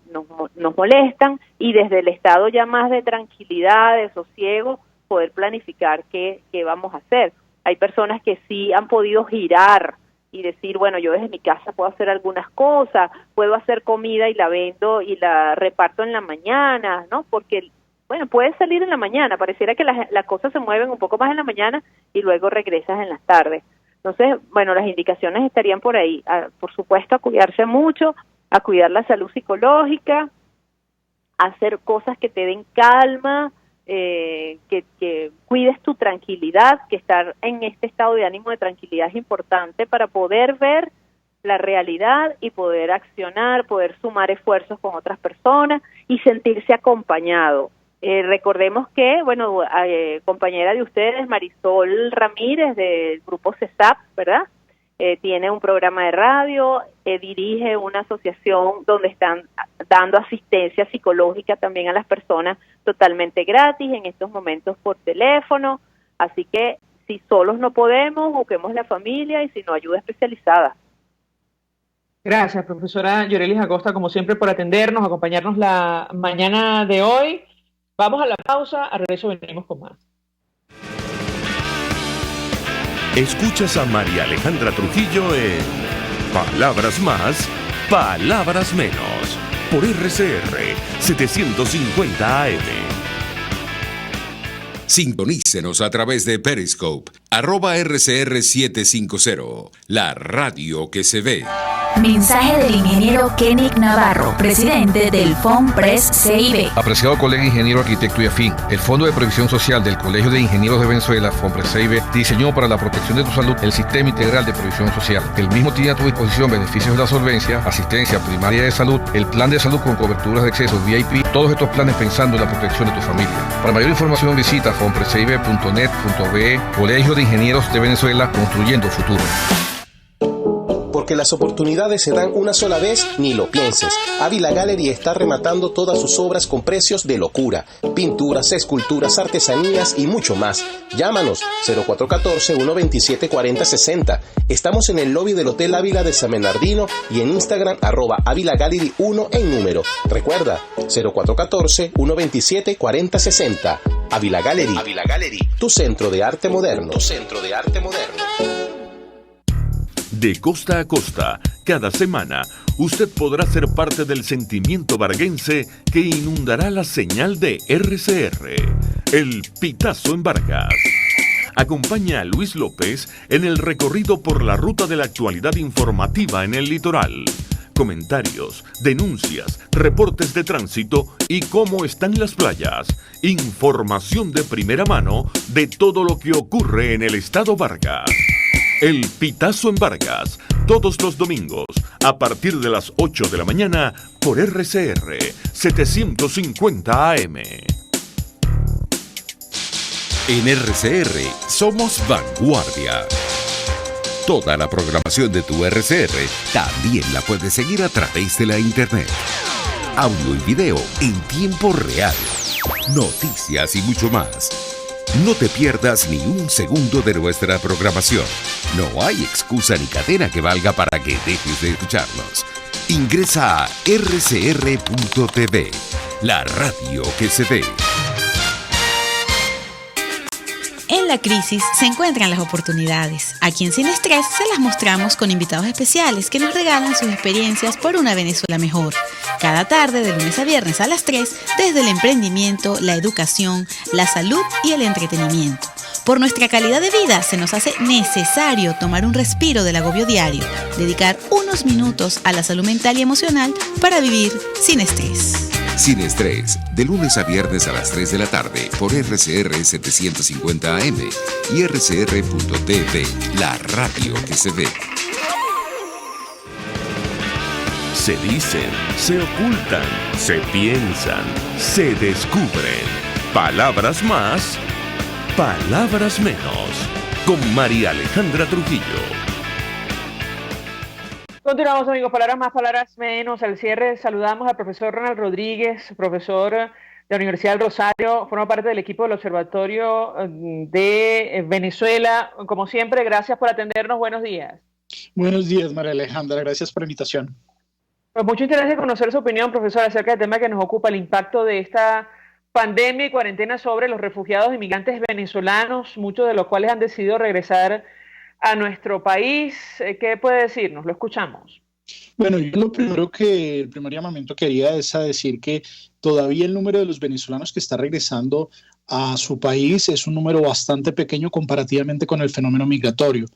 Speaker 12: molestan, y desde el estado ya más de tranquilidad, de sosiego, poder planificar qué vamos a hacer. Hay personas que sí han podido girar y decir, bueno, yo desde mi casa puedo hacer algunas cosas, puedo hacer comida y la vendo y la reparto en la mañana, ¿no? Porque bueno, puedes salir en la mañana, pareciera que las cosas se mueven un poco más en la mañana y luego regresas en las tardes. Entonces, bueno, las indicaciones estarían por ahí. Por supuesto, a cuidarse mucho, a cuidar la salud psicológica, a hacer cosas que te den calma, que cuides tu tranquilidad, que estar en este estado de ánimo de tranquilidad es importante para poder ver la realidad y poder accionar, poder sumar esfuerzos con otras personas y sentirse acompañado. Recordemos que, bueno, compañera de ustedes, Marisol Ramírez, del grupo CESAP, ¿verdad? Tiene un programa de radio, dirige una asociación donde están dando asistencia psicológica también a las personas totalmente gratis en estos momentos por teléfono. Así que si solos no podemos, busquemos la familia, y si no, ayuda especializada.
Speaker 2: Gracias, profesora Yorelis Acosta, como siempre, por atendernos, acompañarnos la mañana de hoy. Vamos a la pausa, al regreso venimos con más.
Speaker 1: Escuchas a María Alejandra Trujillo en Palabras Más, Palabras Menos, por RCR 750 AM.
Speaker 4: Sintonícenos a través de Periscope, @RCR750, la radio que se ve.
Speaker 5: Mensaje del ingeniero Kenick Navarro, presidente del FOMPRES CIB.
Speaker 6: Apreciado colega ingeniero, arquitecto y afín, el Fondo de Previsión Social del Colegio de Ingenieros de Venezuela, FOMPRES CIB, diseñó para la protección de tu salud el Sistema Integral de Previsión Social. El mismo tiene a tu disposición beneficios de la solvencia, asistencia primaria de salud, el plan de salud con coberturas de acceso VIP, todos estos planes pensando en la protección de tu familia. Para mayor información visita fomprescib.net.be. Colegio de Ingenieros de Venezuela, construyendo futuro.
Speaker 13: Porque las oportunidades se dan una sola vez, ni lo pienses. Ávila Gallery está rematando todas sus obras con precios de locura. Pinturas, esculturas, artesanías y mucho más. Llámanos 0414-127-4060. Estamos en el lobby del Hotel Ávila de San Bernardino y en Instagram @Ávila Gallery 1 en número. Recuerda, 0414-127-4060. Ávila Gallery. Ávila Gallery, tu centro de arte moderno. Tu centro de arte moderno.
Speaker 1: De costa a costa, cada semana, usted podrá ser parte del sentimiento varguense que inundará la señal de RCR, el Pitazo en Vargas. Acompaña a Luis López en el recorrido por la ruta de la actualidad informativa en el litoral. Comentarios, denuncias, reportes de tránsito y cómo están las playas. Información de primera mano de todo lo que ocurre en el estado Vargas. El Pitazo en Vargas, todos los domingos, a partir de las 8 de la mañana, por RCR 750 AM.
Speaker 4: En RCR somos vanguardia. Toda la programación de tu RCR también la puedes seguir a través de la internet. Audio y video en tiempo real. Noticias y mucho más. No te pierdas ni un segundo de nuestra programación. No hay excusa ni cadena que valga para que dejes de escucharnos. Ingresa a rcr.tv, la radio que se ve.
Speaker 9: En la crisis se encuentran las oportunidades. Aquí en Sin Estrés se las mostramos con invitados especiales que nos regalan sus experiencias por una Venezuela mejor. Cada tarde, de lunes a viernes a las 3, desde el emprendimiento, la educación, la salud y el entretenimiento. Por nuestra calidad de vida se nos hace necesario tomar un respiro del agobio diario, dedicar unos minutos a la salud mental y emocional para vivir sin estrés.
Speaker 4: Sin Estrés, de lunes a viernes a las 3 de la tarde por RCR 750 AM y rcr.tv, la radio que se ve.
Speaker 1: Se dicen, se ocultan, se piensan, se descubren. Palabras más, palabras menos. Con María Alejandra Trujillo.
Speaker 2: Continuamos, amigos, palabras más, palabras menos. Al cierre saludamos al profesor Ronald Rodríguez, profesor de la Universidad del Rosario, forma parte del equipo del Observatorio de Venezuela. Como siempre, gracias por atendernos. Buenos días.
Speaker 14: Buenos días, María Alejandra. Gracias por la invitación.
Speaker 2: Pues mucho interés de conocer su opinión, profesor, acerca del tema que nos ocupa, el impacto de esta pandemia y cuarentena sobre los refugiados e inmigrantes venezolanos, muchos de los cuales han decidido regresar a nuestro país. ¿Qué puede decirnos? Lo escuchamos.
Speaker 14: Bueno, yo el primer llamamiento que haría es a decir que todavía el número de los venezolanos que está regresando a su país es un número bastante pequeño comparativamente con el fenómeno migratorio.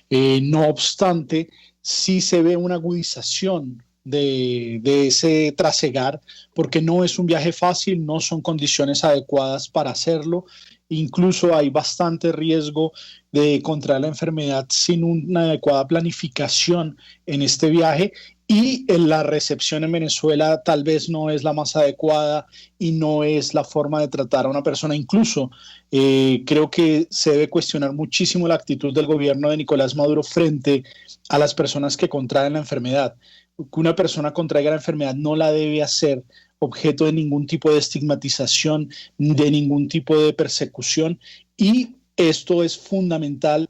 Speaker 14: No obstante, sí se ve una agudización de ese trasegar, porque no es un viaje fácil, no son condiciones adecuadas para hacerlo. Incluso hay bastante riesgo de contraer la enfermedad sin una adecuada planificación en este viaje, y la recepción en Venezuela tal vez no es la más adecuada y no es la forma de tratar a una persona. Incluso creo que se debe cuestionar muchísimo la actitud del gobierno de Nicolás Maduro frente a las personas que contraen la enfermedad. Que una persona contraiga la enfermedad no la debe hacer objeto de ningún tipo de estigmatización, de ningún tipo de persecución, y esto es fundamental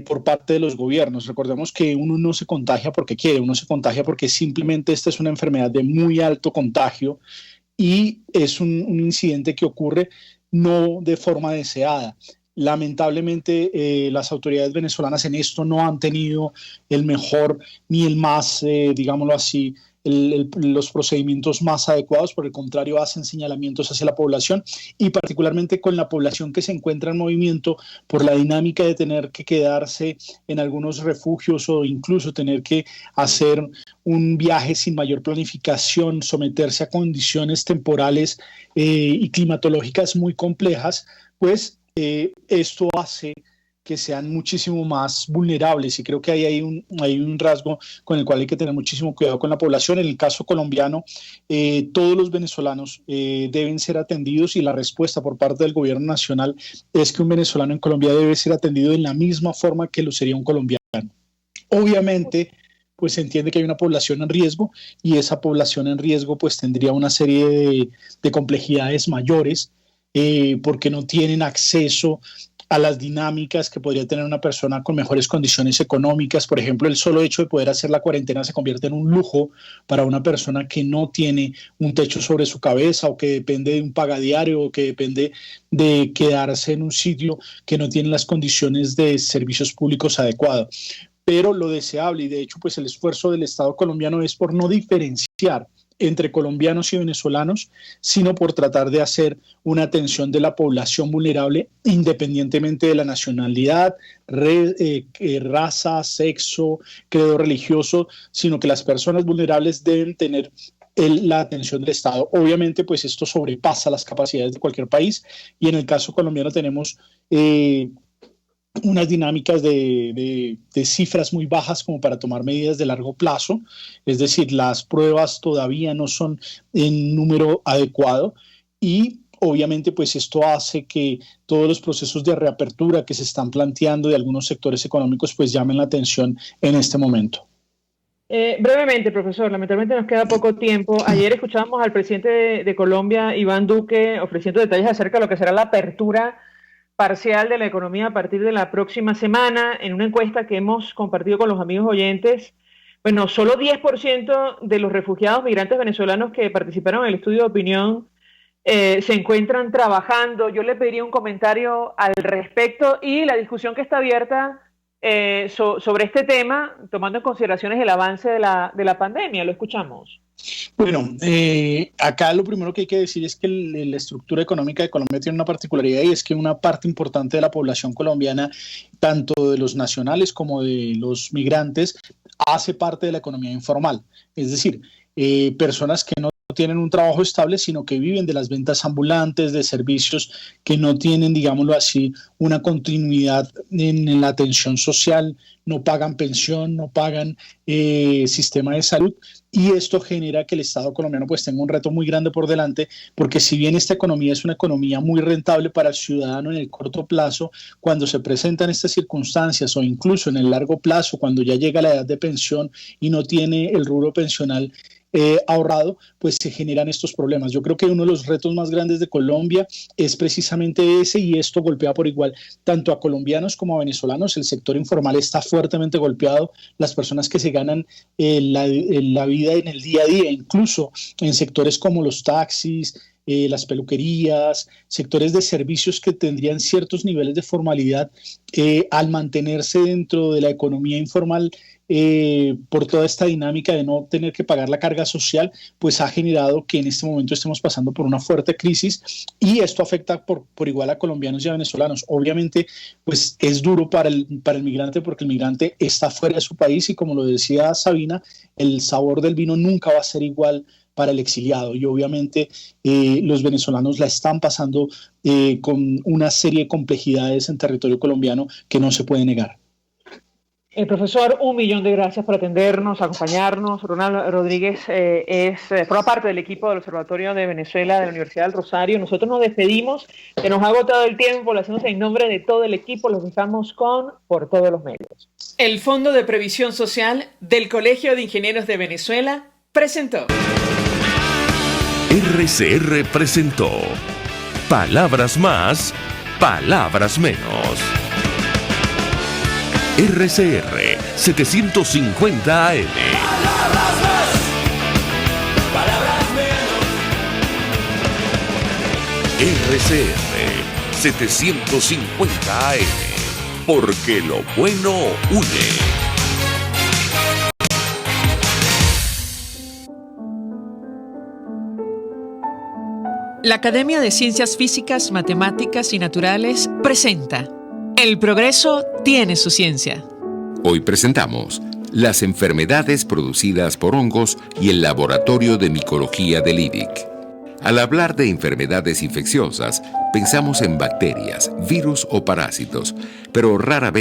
Speaker 14: por parte de los gobiernos. Recordemos que uno no se contagia porque quiere, uno se contagia porque simplemente esta es una enfermedad de muy alto contagio y es un incidente que ocurre no de forma deseada. Lamentablemente, las autoridades venezolanas en esto no han tenido el mejor ni el más, digámoslo así, los procedimientos más adecuados, por el contrario, hacen señalamientos hacia la población y particularmente con la población que se encuentra en movimiento por la dinámica de tener que quedarse en algunos refugios o incluso tener que hacer un viaje sin mayor planificación, someterse a condiciones temporales y climatológicas muy complejas, pues esto hace que sean muchísimo más vulnerables y creo que hay un rasgo con el cual hay que tener muchísimo cuidado con la población. En el caso colombiano, todos los venezolanos deben ser atendidos y la respuesta por parte del gobierno nacional es que un venezolano en Colombia debe ser atendido de la misma forma que lo sería un colombiano. Obviamente, pues se entiende que hay una población en riesgo y esa población en riesgo pues tendría una serie de complejidades mayores porque no tienen acceso a las dinámicas que podría tener una persona con mejores condiciones económicas. Por ejemplo, el solo hecho de poder hacer la cuarentena se convierte en un lujo para una persona que no tiene un techo sobre su cabeza o que depende de un pagadiario o que depende de quedarse en un sitio que no tiene las condiciones de servicios públicos adecuados. Pero lo deseable y de hecho pues el esfuerzo del Estado colombiano es por no diferenciar entre colombianos y venezolanos, sino por tratar de hacer una atención de la población vulnerable independientemente de la nacionalidad, raza, sexo, credo religioso, sino que las personas vulnerables deben tener la atención del Estado. Obviamente, pues esto sobrepasa las capacidades de cualquier país y en el caso colombiano tenemos unas dinámicas de cifras muy bajas como para tomar medidas de largo plazo, es decir, las pruebas todavía no son en número adecuado y obviamente pues esto hace que todos los procesos de reapertura que se están planteando de algunos sectores económicos pues llamen la atención en este momento.
Speaker 2: Brevemente, profesor, lamentablemente nos queda poco tiempo. Ayer escuchábamos al presidente de Colombia, Iván Duque, ofreciendo detalles acerca de lo que será la apertura parcial de la economía a partir de la próxima semana. En una encuesta que hemos compartido con los amigos oyentes, bueno, solo 10% de los refugiados migrantes venezolanos que participaron en el estudio de opinión se encuentran trabajando. Yo le pediría un comentario al respecto y la discusión que está abierta sobre este tema, tomando en consideraciones el avance de la pandemia. Lo escuchamos.
Speaker 14: Bueno, acá lo primero que hay que decir es que la estructura económica de Colombia tiene una particularidad y es que una parte importante de la población colombiana, tanto de los nacionales como de los migrantes, hace parte de la economía informal. Es decir, personas que no tienen un trabajo estable, sino que viven de las ventas ambulantes, de servicios que no tienen, digámoslo así, una continuidad en la atención social, no pagan pensión, no pagan sistema de salud, y esto genera que el Estado colombiano pues tenga un reto muy grande por delante, porque si bien esta economía es una economía muy rentable para el ciudadano en el corto plazo, cuando se presentan estas circunstancias o incluso en el largo plazo, cuando ya llega la edad de pensión y no tiene el rubro pensional ahorrado, pues se generan estos problemas. Yo creo que uno de los retos más grandes de Colombia es precisamente ese, y esto golpea por igual tanto a colombianos como a venezolanos. El sector informal está fuertemente golpeado, las personas que se ganan la vida en el día a día, incluso en sectores como los taxis, las peluquerías, sectores de servicios que tendrían ciertos niveles de formalidad, al mantenerse dentro de la economía informal, por toda esta dinámica de no tener que pagar la carga social, pues ha generado que en este momento estemos pasando por una fuerte crisis, y esto afecta por igual a colombianos y a venezolanos. Obviamente, pues es duro para el migrante, porque el migrante está fuera de su país y, como lo decía Sabina, el sabor del vino nunca va a ser igual para el exiliado, y obviamente los venezolanos la están pasando con una serie de complejidades en territorio colombiano que no se puede negar.
Speaker 2: Profesor, 1.000.000 de gracias por atendernos, acompañarnos. Ronald Rodríguez forma parte del equipo del Observatorio de Venezuela de la Universidad del Rosario. Nosotros nos despedimos, se nos ha agotado el tiempo, lo hacemos en nombre de todo el equipo, los dejamos con Por Todos los Medios. El Fondo de Previsión Social del Colegio de Ingenieros de Venezuela presentó.
Speaker 1: RCR presentó Palabras Más, Palabras Menos. RCR 750 AM. RCR 750 AM. Porque lo bueno une.
Speaker 15: La Academia de Ciencias Físicas, Matemáticas y Naturales presenta El progreso tiene su ciencia.
Speaker 4: Hoy presentamos las enfermedades producidas por hongos y el laboratorio de micología del IDIC. Al hablar de enfermedades infecciosas, pensamos en bacterias, virus o parásitos, pero rara vez